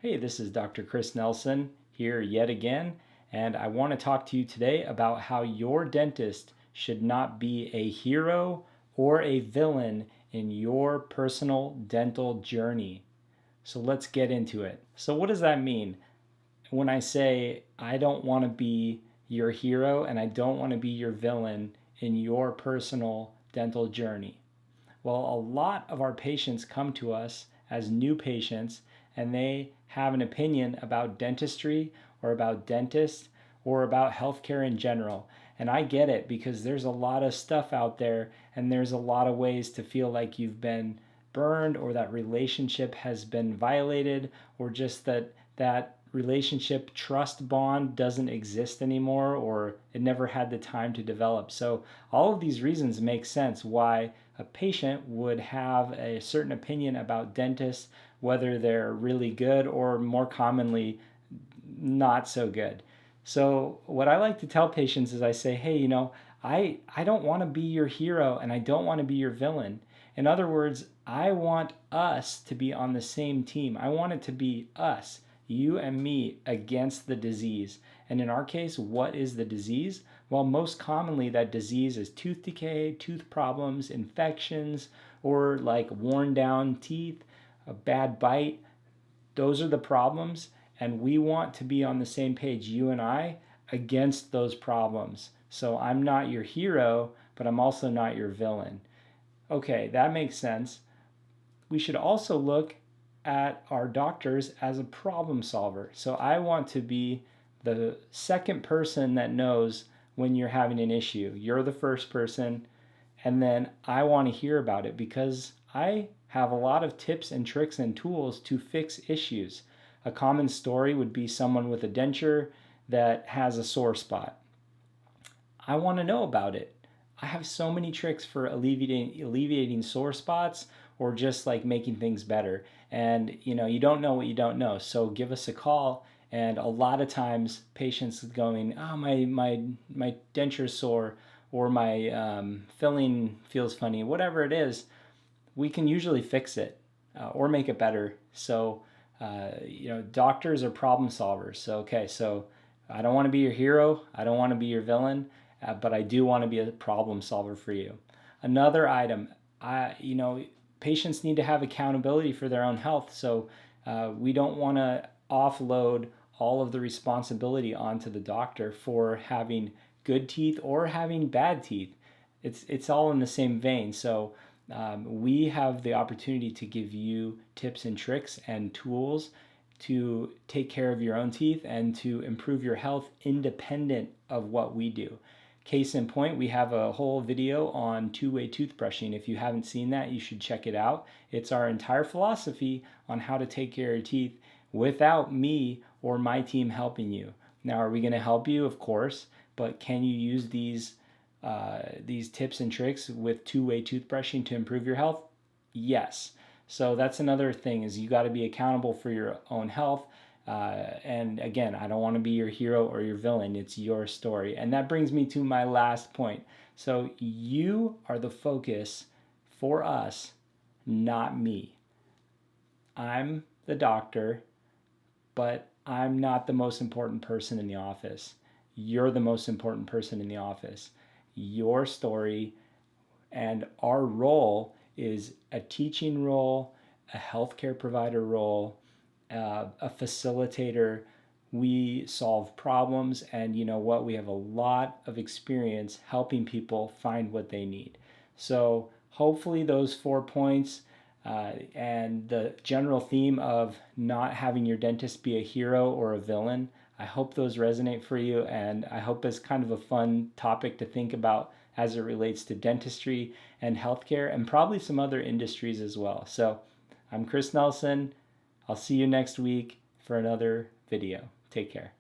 Hey, this is Dr. Chris Nelson here yet again, and I want to talk to you today about how your dentist should not be a hero or a villain in your personal dental journey. So let's get into it. So, what does that mean? When I say I don't want to be your hero and I don't want to be your villain in your personal dental journey? Well, a lot of our patients come to us as new patients and they have an opinion about dentistry or about dentists or about healthcare in general. And I get it because there's a lot of stuff out there and there's a lot of ways to feel like you've been burned or that relationship has been violated or just that relationship trust bond doesn't exist anymore or it never had the time to develop. So all of these reasons make sense why a patient would have a certain opinion about dentists, whether they're really good or more commonly not so good. So what I like to tell patients is I say, hey, I don't want to be your hero and I don't want to be your villain. In other words, I want us to be on the same team. I want it to be us, you and me, against the disease. And in our case, what is the disease? Well, most commonly that disease is tooth decay, tooth problems, infections, or like worn down teeth, a bad bite. Those are the problems, and we want to be on the same page, you and I, against those problems. So I'm not your hero, but I'm also not your villain. Okay, that makes sense. We should also look at our doctors as a problem solver. So I want to be the second person that knows when you're having an issue. You're the first person, and then I want to hear about it because I have a lot of tips and tricks and tools to fix issues. A common story would be someone with a denture that has a sore spot. I want to know about it. I have so many tricks for alleviating sore spots or just like making things better. And you don't know what you don't know. So give us a call. And a lot of times patients going, oh, my denture's sore or my filling feels funny, whatever it is, we can usually fix it or make it better. So, doctors are problem solvers. So, okay, so I don't want to be your hero. I don't want to be your villain, but I do want to be a problem solver for you. Another item, patients need to have accountability for their own health. So we don't want to offload all of the responsibility onto the doctor for having good teeth or having bad teeth. It's all in the same vein. So we have the opportunity to give you tips and tricks and tools to take care of your own teeth and to improve your health independent of what we do. Case in point, we have a whole video on two-way toothbrushing. If you haven't seen that, you should check it out. It's our entire philosophy on how to take care of your teeth without me or my team helping you. Now, are we going to help you? Of course, but can you use these tips and tricks with two-way toothbrushing to improve your health? Yes. So that's another thing is you got to be accountable for your own health. And again, I don't want to be your hero or your villain. It's your story. And that brings me to my last point. So you are the focus for us, not me. I'm the doctor, but I'm not the most important person in the office. You're the most important person in the office. Your story and our role is a teaching role, a healthcare provider role, a facilitator. We solve problems, and you know what? We have a lot of experience helping people find what they need. So, hopefully, those 4 points and the general theme of not having your dentist be a hero or a villain, I hope those resonate for you, and I hope it's kind of a fun topic to think about as it relates to dentistry and healthcare and probably some other industries as well. So, I'm Chris Nelson. I'll see you next week for another video. Take care.